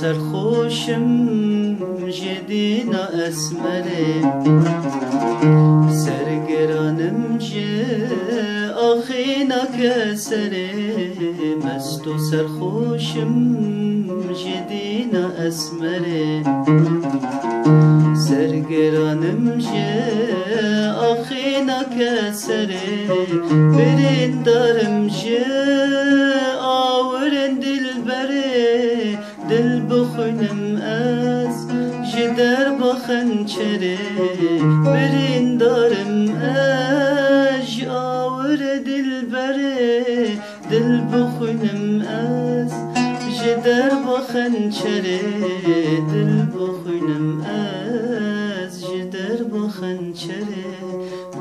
سرخوشم جدینا اسمره سرگرانم جه آخینا کسره مست و سرخوشم جدینا اسمره سرگرانم جه آخینا کسره برین دارم جه آورن دل بره دل بخونم از جدر بخنچره برین دارم اج آور دل بره دل بخونم از جدر بخنچره دل بخونم از جدر بخنچره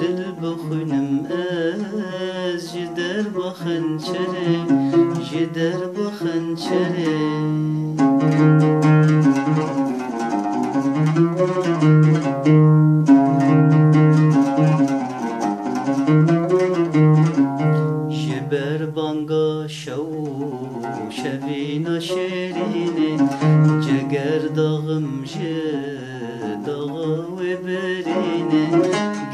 دل بخونم از جدر بخنچره جدر بخنچره جبر بانگا شو شوینا شیرینه جگر داغم جه داغا و برینه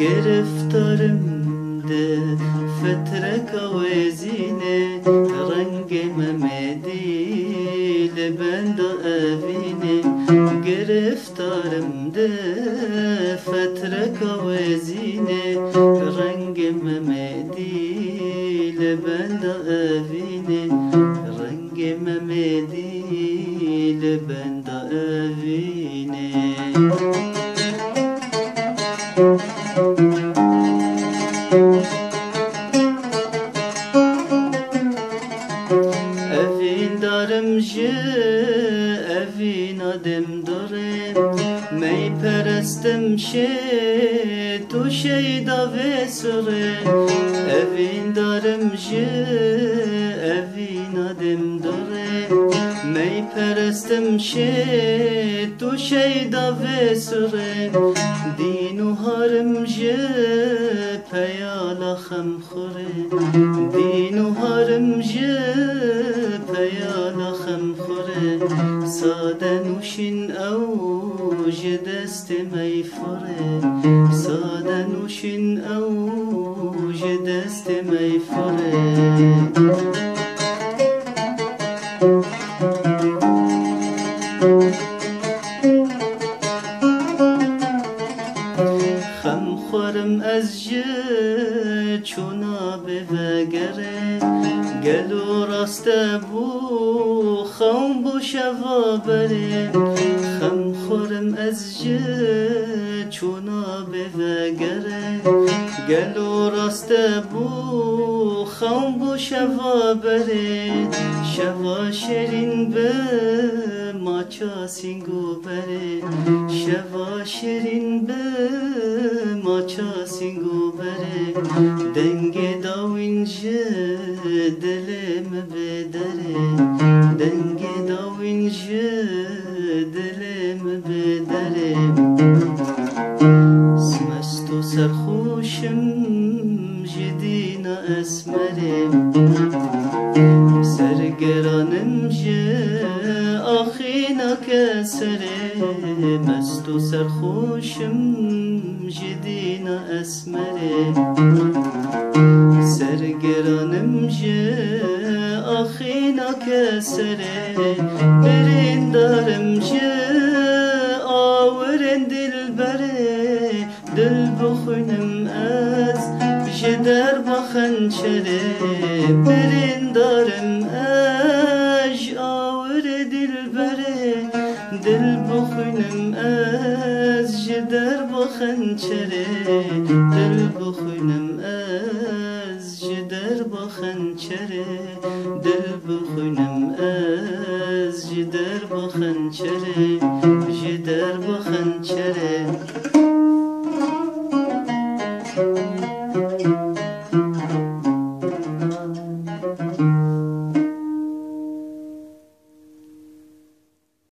گرفتارم ده فترک و زینه رنگ ممدی لبند اوینه گرفتارم ده فترک و زینه رنگ ممدی لبند اوینه رنگ ممدی لبند اوینه اوین دارم جه اوین آدم داره می پرستم شه تو شیدا و سره اوین دارم جه اوین آدم داره می پرستم شه تو شیدا و سره دین و هارم جه پیالا خم خوره دین و هارم جه پیالا خم خوره ساده نوشین اوج دست می فره ساده نوشین اوج دست می فره خم خورم از جه چونا به وگره گلو راست بو خوم بو شوا بره خم خورم از جه چونا به وگره گلو راست بو خوم بو شوا بره شوا شرین به ماچا سینگو بره شوا شرین به ماچا سینگو بره دنگ داوین جه دلم بدره دنگ داوین جه دلم بدره مست و سرخوشم جدینا اسمره سرگرانم جه آخینا کسره مست و سرخوشم جدینا اسمره سرگرانم جه آخینا کسره برین دارم جه آورن دل بره دل بخونم از جدر بخنچره برین دارم اج آور دل بره دل بخونم از جدر بخنچره دل بخونم از جدر بخنچره دل بخونم از جدر بخنچره جدر بخنچره